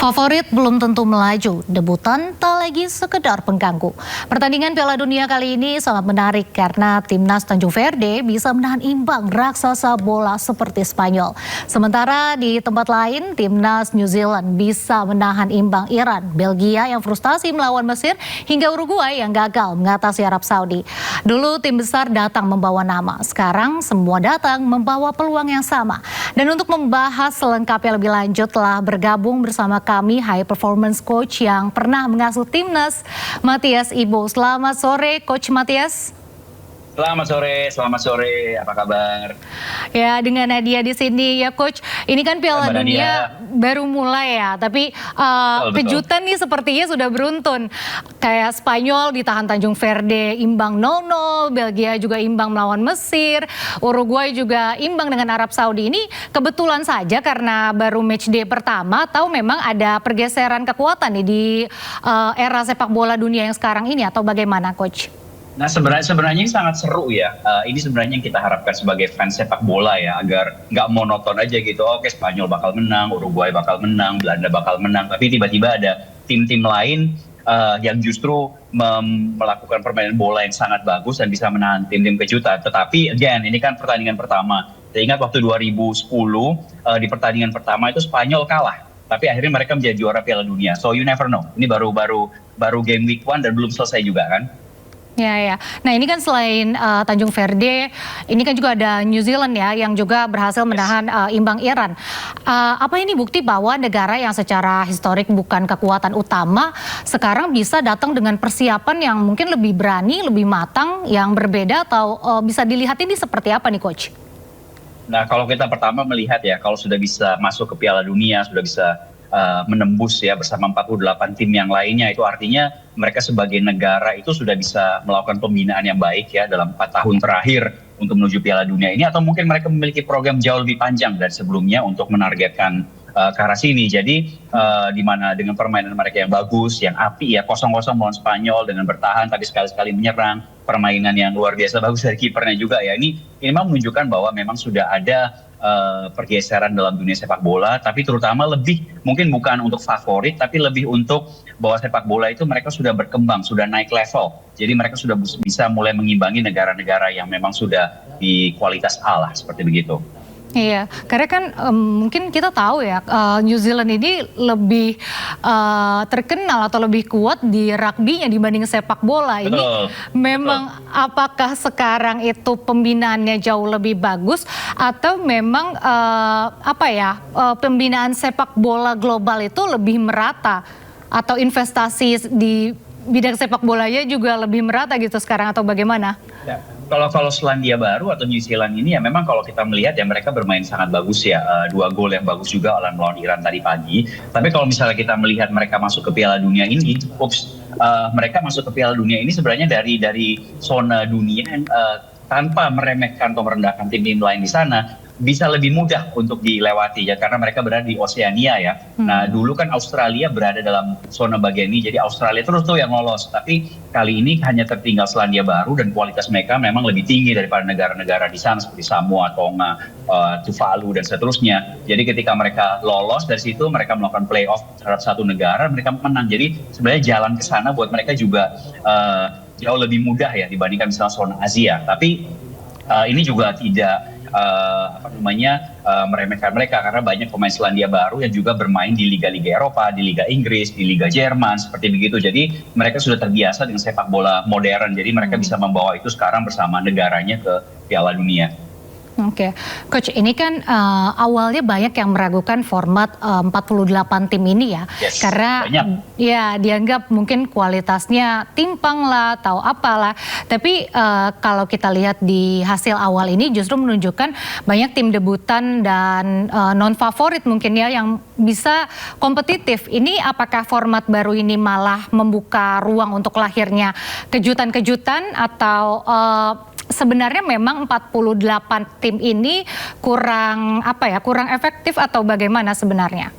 Favorit belum tentu melaju, debutan tak lagi sekedar pengganggu. Pertandingan Piala Dunia kali ini sangat menarik karena timnas Tanjung Verde bisa menahan imbang raksasa bola seperti Spanyol. Sementara di tempat lain, timnas New Zealand bisa menahan imbang Iran, Belgia yang frustasi melawan Mesir, hingga Uruguay yang gagal mengatasi Arab Saudi. Dulu tim besar datang membawa nama, sekarang semua datang membawa peluang yang sama. Dan untuk membahas selengkapnya lebih lanjut telah bergabung bersama kami High Performance Coach yang pernah mengasuh timnas, Mathias Ibo. Selamat sore Coach Mathias. Selamat sore, apa kabar? Ya, dengan Nadia di sini ya Coach. Ini kan Piala Dunia baru mulai ya, tapi kejutan nih sepertinya sudah beruntun. Kayak Spanyol ditahan Tanjung Verde imbang 0-0, Belgia juga imbang melawan Mesir, Uruguay juga imbang dengan Arab Saudi. Ini kebetulan saja karena baru match day pertama, atau memang ada pergeseran kekuatan nih di era sepak bola dunia yang sekarang ini, atau bagaimana Coach? Nah sebenarnya ini sangat seru ya. Ini sebenarnya yang kita harapkan sebagai fans sepak bola ya, agar nggak monoton aja gitu. Oke, Spanyol bakal menang, Uruguay bakal menang, Belanda bakal menang. Tapi tiba-tiba ada tim-tim lain yang justru melakukan permainan bola yang sangat bagus dan bisa menahan tim-tim kejutan. Tetapi again, ini kan pertandingan pertama. Saya ingat waktu 2010 di pertandingan pertama itu Spanyol kalah. Tapi akhirnya mereka menjadi juara Piala Dunia. So you never know. Ini baru game week 1 dan belum selesai juga kan. Ya. Nah ini kan selain Tanjung Verde, ini kan juga ada New Zealand ya yang juga berhasil menahan imbang Iran. Apa ini bukti bahwa negara yang secara historik bukan kekuatan utama sekarang bisa datang dengan persiapan yang mungkin lebih berani, lebih matang, yang berbeda, atau bisa dilihat ini seperti apa nih Coach? Nah kalau kita pertama melihat ya, kalau sudah bisa masuk ke Piala Dunia, sudah bisa menembus ya bersama 48 tim yang lainnya, itu artinya mereka sebagai negara itu sudah bisa melakukan pembinaan yang baik ya dalam 4 tahun terakhir untuk menuju Piala Dunia ini, atau mungkin mereka memiliki program jauh lebih panjang dari sebelumnya untuk menargetkan ke arah sini. Jadi di mana dengan permainan mereka yang bagus, yang api ya, 0-0 melawan Spanyol dengan bertahan tapi sekali-sekali menyerang, permainan yang luar biasa bagus dari kipernya juga ya, ini memang menunjukkan bahwa memang sudah ada pergeseran dalam dunia sepak bola, tapi terutama lebih mungkin bukan untuk favorit, tapi lebih untuk bahwa sepak bola itu mereka sudah berkembang, sudah naik level. Jadi mereka sudah bisa mulai mengimbangi negara-negara yang memang sudah di kualitas A lah, seperti begitu. Iya, karena kan mungkin kita tahu ya New Zealand ini lebih terkenal atau lebih kuat di rugby-nya dibanding sepak bola. Ini memang apakah sekarang itu pembinaannya jauh lebih bagus, atau memang pembinaan sepak bola global itu lebih merata, atau investasi di bidang sepak bolanya juga lebih merata gitu sekarang, atau bagaimana? Ya. Kalau Selandia Baru atau New Zealand ini ya memang kalau kita melihat ya mereka bermain sangat bagus ya, 2 gol yang bagus juga melawan Iran tadi pagi. Tapi kalau misalnya kita melihat mereka masuk ke Piala Dunia ini, mereka masuk ke Piala Dunia ini sebenarnya dari zona dunia yang tanpa meremehkan atau merendahkan tim-tim lain di sana, bisa lebih mudah untuk dilewati ya, karena mereka berada di Oseania ya. Nah dulu kan Australia berada dalam zona bagian ini, jadi Australia terus tuh yang lolos. Tapi kali ini hanya tertinggal Selandia Baru, dan kualitas mereka memang lebih tinggi daripada negara-negara di sana seperti Samoa, Tonga, Tuvalu dan seterusnya. Jadi ketika mereka lolos dari situ, mereka melakukan playoff terhadap satu negara, mereka menang. Jadi sebenarnya jalan ke sana buat mereka juga jauh lebih mudah ya dibandingkan misalnya zona Asia. Tapi ini juga tidak meremehkan mereka, karena banyak pemain Selandia Baru yang juga bermain di liga-liga Eropa, di Liga Inggris, di Liga Jerman, seperti begitu. Jadi mereka sudah terbiasa dengan sepak bola modern, jadi mereka bisa membawa itu sekarang bersama negaranya ke Piala Dunia. Oke, Coach, ini kan awalnya banyak yang meragukan format 48 tim ini ya, karena ya dianggap mungkin kualitasnya timpang lah atau apalah. Tapi kalau kita lihat di hasil awal ini justru menunjukkan banyak tim debutan dan non favorit mungkin ya yang bisa kompetitif. Ini apakah format baru ini malah membuka ruang untuk lahirnya kejutan-kejutan, atau sebenarnya memang 48 tim ini kurang efektif, atau bagaimana sebenarnya?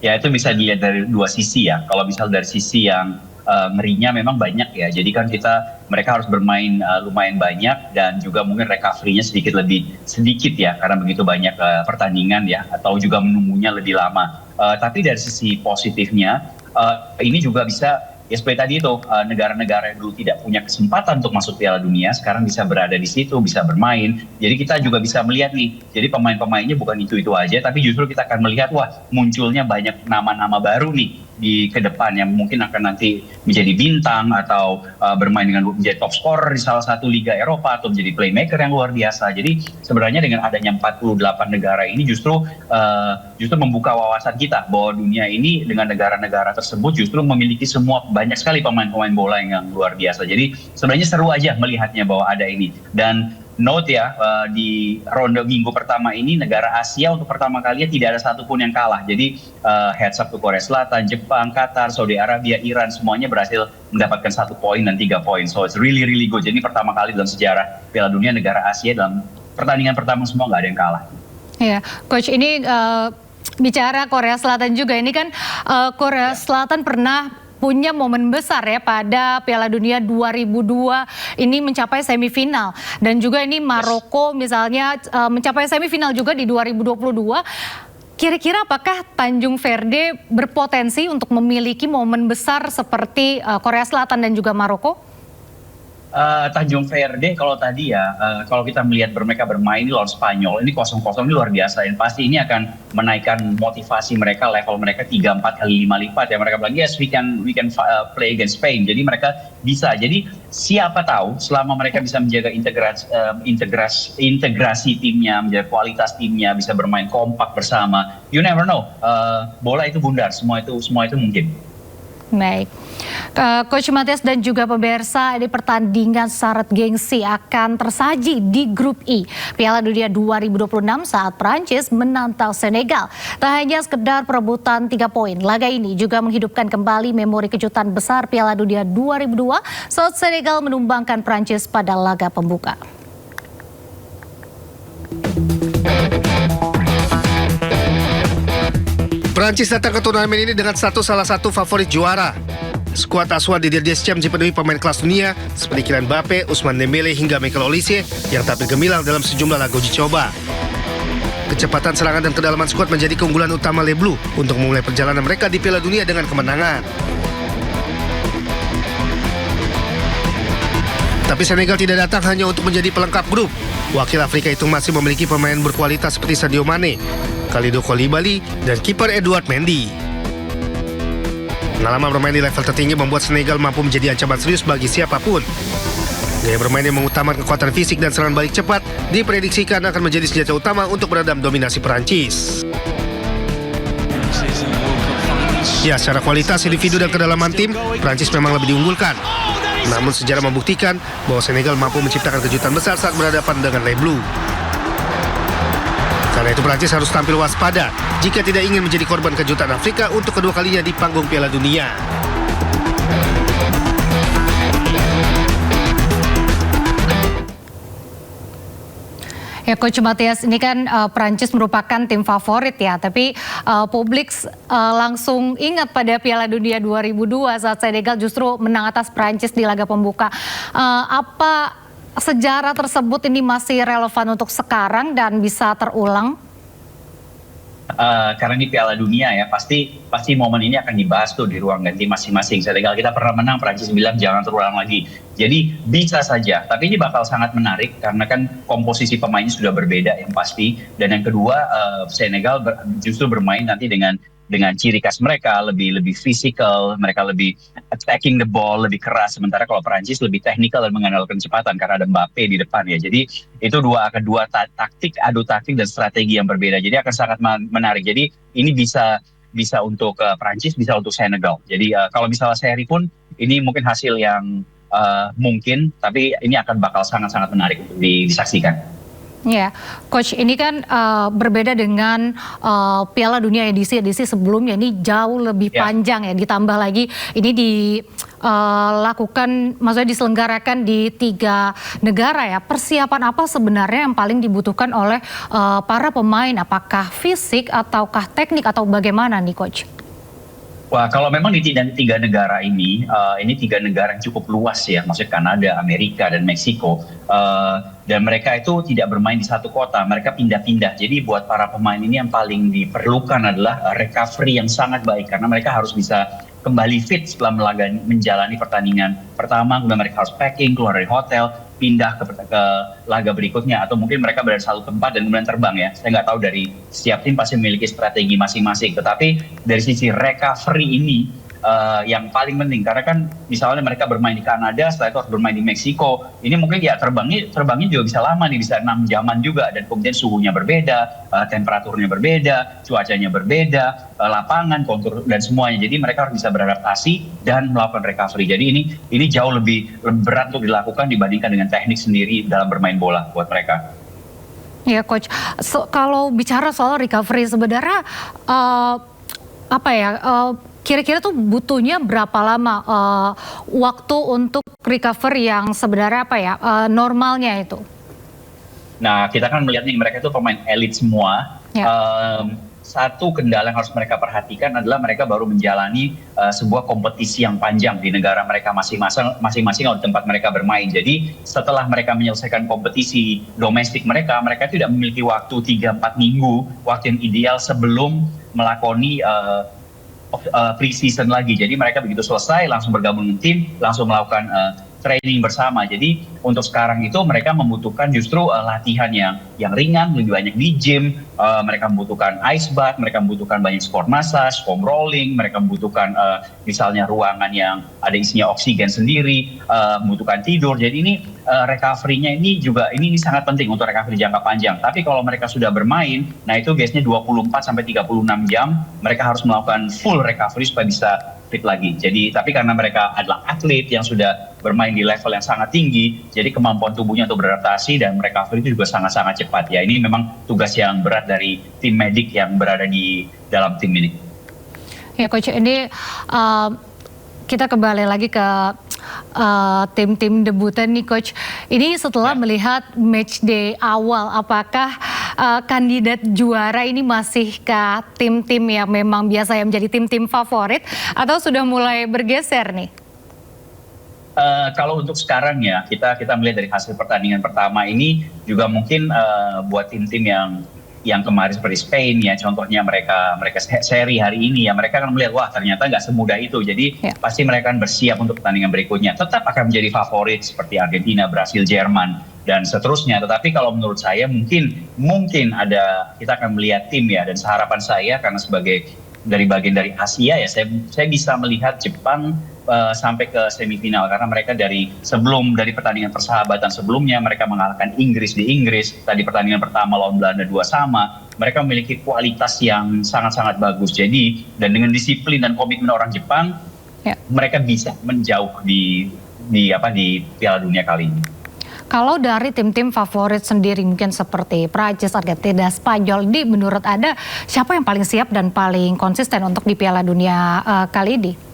Ya itu bisa dilihat dari 2 sisi ya. Kalau misal dari sisi yang ngerinya memang banyak ya. Jadi kan kita mereka harus bermain lumayan banyak dan juga mungkin recovery-nya sedikit ya karena begitu banyak pertandingan ya atau juga menunggunya lebih lama. Tapi dari sisi positifnya ini juga bisa ya seperti tadi itu negara-negara yang dulu tidak punya kesempatan untuk masuk Piala Dunia sekarang bisa berada di situ, bisa bermain. Jadi kita juga bisa melihat nih, jadi pemain-pemainnya bukan itu aja, tapi justru kita akan melihat wah munculnya banyak nama-nama baru nih di ke depan yang mungkin akan nanti menjadi bintang atau bermain dengan menjadi top scorer di salah satu liga Eropa atau menjadi playmaker yang luar biasa. Jadi sebenarnya dengan adanya 48 negara ini justru membuka wawasan kita bahwa dunia ini dengan negara-negara tersebut justru memiliki banyak sekali pemain-pemain bola yang luar biasa. Jadi sebenarnya seru aja melihatnya bahwa ada ini. Dan note ya, di ronde minggu pertama ini negara Asia untuk pertama kalinya tidak ada satupun yang kalah. Jadi heads up ke Korea Selatan, Jepang, Qatar, Saudi Arabia, Iran semuanya berhasil mendapatkan 1 poin dan 3 poin. So it's really good. Jadi pertama kali dalam sejarah Piala Dunia negara Asia dalam pertandingan pertama semua nggak ada yang kalah. Ya, Coach ini bicara Korea Selatan juga. Ini kan Korea Selatan pernah punya momen besar ya pada Piala Dunia 2002 ini mencapai semifinal dan juga ini Maroko misalnya mencapai semifinal juga di 2022. Kira-kira apakah Tanjung Verde berpotensi untuk memiliki momen besar seperti Korea Selatan dan juga Maroko? Tanjung Verde kalau tadi ya, kalau kita melihat mereka bermain di lawan Spanyol, ini 0-0 ini luar biasa. Dan pasti ini akan menaikkan motivasi mereka, level mereka 3-4 kali 5 lipat ya. Mereka bilang, yes we can play against Spain. Jadi mereka bisa. Jadi siapa tahu selama mereka bisa menjaga integrasi timnya, menjaga kualitas timnya, bisa bermain kompak bersama. You never know, bola itu bundar, semua itu mungkin. Baik, Coach Matias dan juga pemirsa, ini pertandingan syarat gengsi akan tersaji di grup I Piala Dunia 2026 saat Prancis menantang Senegal. Tak hanya sekedar perebutan 3 poin, laga ini juga menghidupkan kembali memori kejutan besar Piala Dunia 2002 saat Senegal menumbangkan Prancis pada laga pembuka. Prancis datang ke turnamen ini dengan salah satu favorit juara. Skuad asuhan Didier Deschamps dipenuhi pemain kelas dunia seperti Kylian Mbappe, Ousmane Dembele hingga Michael Olise yang tampil gemilang dalam sejumlah laga uji coba. Kecepatan serangan dan kedalaman skuad menjadi keunggulan utama Les Bleus untuk memulai perjalanan mereka di Piala Dunia dengan kemenangan. Tapi Senegal tidak datang hanya untuk menjadi pelengkap grup. Wakil Afrika itu masih memiliki pemain berkualitas seperti Sadio Mane, Kalidou Koulibaly, dan kiper Edouard Mendy. Pengalaman bermain di level tertinggi membuat Senegal mampu menjadi ancaman serius bagi siapapun. Gaya bermain yang mengutamakan kekuatan fisik dan serangan balik cepat diprediksikan akan menjadi senjata utama untuk meredam dominasi Perancis. Ya, secara kualitas individu dan kedalaman tim, Perancis memang lebih diunggulkan. Namun sejarah membuktikan bahwa Senegal mampu menciptakan kejutan besar saat berhadapan dengan Les Bleus. Karena itu Perancis harus tampil waspada jika tidak ingin menjadi korban kejutan Afrika untuk kedua kalinya di panggung Piala Dunia. Ya Coach Matias, ini kan Prancis merupakan tim favorit ya, tapi publik langsung ingat pada Piala Dunia 2002 saat Senegal justru menang atas Prancis di laga pembuka. Apa sejarah tersebut ini masih relevan untuk sekarang dan bisa terulang? Karena ini Piala Dunia ya, pasti momen ini akan dibahas tuh di ruang ganti masing-masing. Senegal kita pernah menang, Prancis bilang jangan terulang lagi. Jadi bisa saja, tapi ini bakal sangat menarik karena kan komposisi pemainnya sudah berbeda yang pasti. Dan yang kedua, Senegal justru bermain nanti dengan ciri khas mereka, lebih fisikal, mereka lebih attacking the ball, lebih keras. Sementara kalau Perancis lebih teknikal dan mengandalkan kecepatan karena ada Mbappe di depan ya. Jadi itu adu taktik dan strategi yang berbeda. Jadi akan sangat menarik. Jadi ini bisa untuk Perancis, bisa untuk Senegal. Jadi kalau misalnya seri pun ini mungkin hasil yang mungkin, tapi ini akan bakal sangat-sangat menarik untuk disaksikan. Ya, Coach, ini kan berbeda dengan Piala Dunia edisi sebelumnya, ini jauh lebih panjang ya, ditambah lagi ini maksudnya diselenggarakan di 3 negara ya. Persiapan apa sebenarnya yang paling dibutuhkan oleh para pemain? Apakah fisik ataukah teknik atau bagaimana nih Coach? Wah, kalau memang di tiga negara ini tiga negara yang cukup luas ya, maksudnya Kanada, Amerika, dan Meksiko. Dan mereka itu tidak bermain di satu kota, mereka pindah-pindah. Jadi buat para pemain ini yang paling diperlukan adalah recovery yang sangat baik, karena mereka harus bisa kembali fit setelah menjalani pertandingan pertama, kemudian mereka harus packing, keluar dari hotel, pindah ke laga berikutnya, atau mungkin mereka berada di satu tempat dan kemudian terbang ya. Saya nggak tahu, dari setiap tim pasti memiliki strategi masing-masing. Tetapi dari sisi recovery ini yang paling penting, karena kan misalnya mereka bermain di Kanada, setelah itu harus bermain di Meksiko. Ini mungkin ya terbangnya juga bisa lama nih, bisa 6 jaman juga, dan kemudian suhunya berbeda, temperaturnya berbeda, cuacanya berbeda, lapangan, kontur dan semuanya. Jadi mereka harus bisa beradaptasi dan melakukan recovery. Jadi ini jauh lebih berat untuk dilakukan dibandingkan dengan teknik sendiri dalam bermain bola buat mereka. Ya coach, kalau bicara soal recovery sebenarnya kira-kira tuh butuhnya berapa lama waktu untuk recovery yang sebenarnya normalnya itu? Nah, kita kan melihat nih, mereka itu pemain elit semua. Ya. Satu kendala yang harus mereka perhatikan adalah mereka baru menjalani sebuah kompetisi yang panjang di negara mereka masing-masing atau tempat mereka bermain. Jadi setelah mereka menyelesaikan kompetisi domestik mereka tidak memiliki waktu 3-4 minggu, waktu yang ideal sebelum melakoni pre-season lagi. Jadi mereka begitu selesai langsung bergabung dengan tim, langsung melakukan training bersama. Jadi untuk sekarang itu mereka membutuhkan justru latihan yang ringan, lebih banyak di gym. Mereka membutuhkan ice bath, mereka membutuhkan banyak sport massage, foam rolling, mereka membutuhkan misalnya ruangan yang ada isinya oksigen sendiri, membutuhkan tidur. Jadi ini recovery-nya ini sangat penting untuk recovery jangka panjang. Tapi kalau mereka sudah bermain, nah itu biasanya 24-36 jam mereka harus melakukan full recovery supaya bisa fit lagi. Jadi tapi karena mereka adalah atlet yang sudah bermain di level yang sangat tinggi, jadi kemampuan tubuhnya untuk beradaptasi dan recovery itu juga sangat-sangat cepat. Ya, ini memang tugas yang berat dari tim medik yang berada di dalam tim ini. Ya coach, ini kita kembali lagi ke tim-tim debutan nih coach. Ini setelah melihat match day awal, apakah kandidat juara ini masihkah tim-tim yang memang biasa yang menjadi tim-tim favorit atau sudah mulai bergeser nih? Kalau untuk sekarang ya, kita melihat dari hasil pertandingan pertama ini juga mungkin buat tim-tim yang kemarin seperti Spain ya, contohnya mereka seri hari ini ya, mereka akan melihat wah ternyata nggak semudah itu. Jadi pasti mereka akan bersiap untuk pertandingan berikutnya. Tetap akan menjadi favorit seperti Argentina, Brasil, Jerman dan seterusnya. Tetapi kalau menurut saya mungkin ada, kita akan melihat tim ya, dan harapan saya karena sebagai dari bagian dari Asia ya, saya bisa melihat Jepang sampai ke semifinal, karena mereka dari pertandingan persahabatan sebelumnya mereka mengalahkan Inggris di Inggris. Tadi pertandingan pertama lawan Belanda 2-2, mereka memiliki kualitas yang sangat-sangat bagus. Jadi dan dengan disiplin dan komitmen orang Jepang, mereka bisa menjauh di Piala Dunia kali ini. Kalau dari tim-tim favorit sendiri mungkin seperti Prancis, Argentina, Spanyol, ini menurut Anda siapa yang paling siap dan paling konsisten untuk di Piala Dunia kali ini?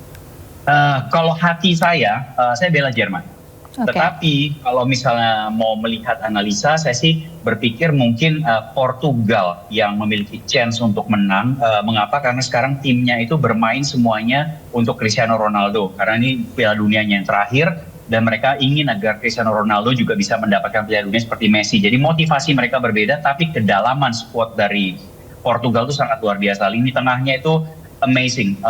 Kalau hati saya bela Jerman. Tetapi kalau misalnya mau melihat analisa, saya sih berpikir mungkin Portugal yang memiliki chance untuk menang. Mengapa? Karena sekarang timnya itu bermain semuanya untuk Cristiano Ronaldo. Karena ini Piala Dunianya yang terakhir dan mereka ingin agar Cristiano Ronaldo juga bisa mendapatkan Piala Dunia seperti Messi. Jadi motivasi mereka berbeda, tapi kedalaman squad dari Portugal itu sangat luar biasa. Lini tengahnya itu amazing.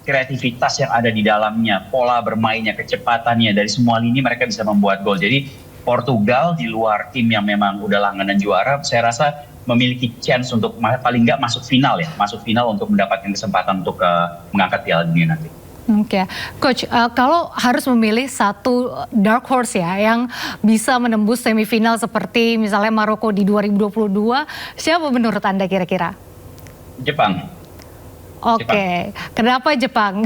Kreativitas yang ada di dalamnya, pola bermainnya, kecepatannya, dari semua lini mereka bisa membuat gol. Jadi Portugal di luar tim yang memang udah langganan juara, saya rasa memiliki chance untuk paling nggak masuk final untuk mendapatkan kesempatan untuk mengangkat Piala Dunia nanti. Oke, Coach, kalau harus memilih satu dark horse ya yang bisa menembus semifinal seperti misalnya Maroko di 2022, siapa menurut Anda kira-kira? Jepang. Oke, kenapa Jepang?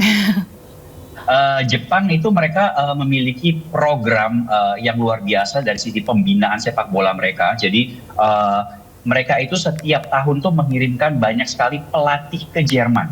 Jepang itu mereka memiliki program yang luar biasa dari sisi pembinaan sepak bola mereka. Jadi mereka itu setiap tahun tuh mengirimkan banyak sekali pelatih ke Jerman.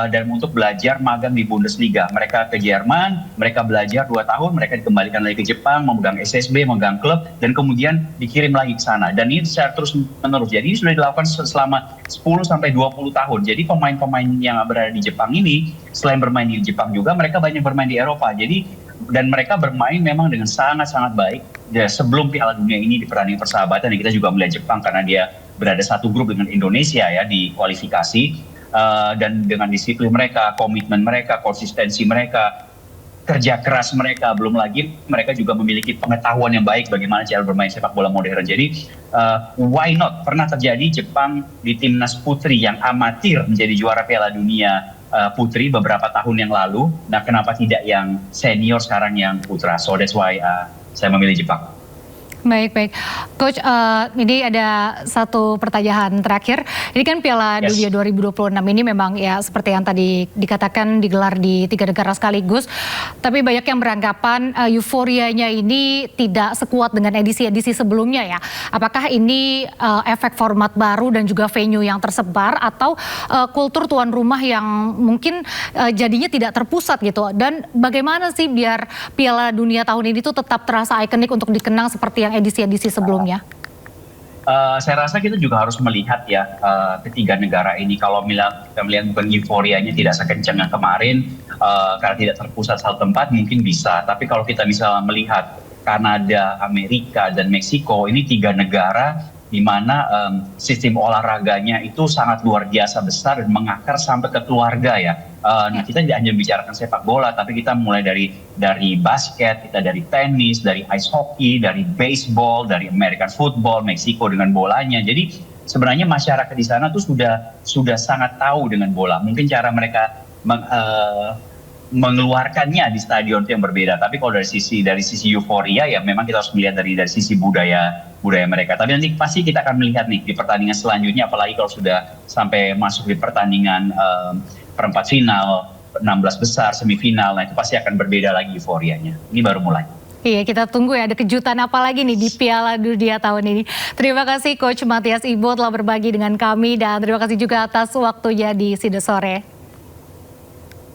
dan untuk belajar magang di Bundesliga. Mereka ke Jerman, mereka belajar 2 tahun, mereka dikembalikan lagi ke Jepang, memegang SSB, memegang klub, dan kemudian dikirim lagi ke sana. Dan ini secara terus menerus. Jadi ini sudah dilakukan selama 10 sampai 20 tahun. Jadi pemain-pemain yang berada di Jepang ini, selain bermain di Jepang juga, mereka banyak bermain di Eropa. Jadi dan mereka bermain memang dengan sangat-sangat baik. Ya, sebelum Piala Dunia ini di pertandingan persahabatan, dan kita juga melihat Jepang karena dia berada satu grup dengan Indonesia ya di kualifikasi. Dan dengan disiplin mereka, komitmen mereka, konsistensi mereka, kerja keras mereka, belum lagi mereka juga memiliki pengetahuan yang baik bagaimana cara bermain sepak bola modern. Jadi why not? Pernah terjadi Jepang di timnas putri yang amatir menjadi juara Piala Dunia putri beberapa tahun yang lalu. Nah, kenapa tidak yang senior sekarang yang putra? So that's why saya memilih Jepang. Baik. Coach, ini ada satu pertanyaan terakhir. Ini kan Piala Dunia 2026 ini memang ya seperti yang tadi dikatakan digelar di 3 negara sekaligus. Tapi banyak yang beranggapan euforianya ini tidak sekuat dengan edisi-edisi sebelumnya ya. Apakah ini efek format baru dan juga venue yang tersebar atau kultur tuan rumah yang mungkin jadinya tidak terpusat gitu. Dan bagaimana sih biar Piala Dunia tahun ini tuh tetap terasa ikonik untuk dikenang seperti yang edisi-edisi sebelumnya? Saya rasa kita juga harus melihat ya ketiga negara ini. Kalau kita melihat bukan euforianya tidak sekencang yang kemarin karena tidak terpusat satu tempat mungkin bisa. Tapi kalau kita misalnya melihat Kanada, Amerika, dan Meksiko, ini 3 negara di mana sistem olahraganya itu sangat luar biasa besar dan mengakar sampai ke keluarga ya. Nah, kita tidak hanya membicarakan sepak bola, tapi kita mulai dari basket, kita dari tenis, dari ice hockey, dari baseball, dari American football, Meksiko dengan bolanya. Jadi sebenarnya masyarakat di sana tuh sudah sangat tahu dengan bola. Mungkin cara mereka mengeluarkannya di stadion itu yang berbeda. Tapi kalau dari sisi euforia ya memang kita harus melihat dari sisi budaya mereka. Tapi nanti pasti kita akan melihat nih di pertandingan selanjutnya, apalagi kalau sudah sampai masuk di pertandingan perempat final, 16 besar, semifinal, nah itu pasti akan berbeda lagi euforianya. Ini baru mulai. Iya, kita tunggu ya ada kejutan apa lagi nih di Piala Dunia tahun ini. Terima kasih Coach Mathias Ibo telah berbagi dengan kami dan terima kasih juga atas waktunya di Sido Sore.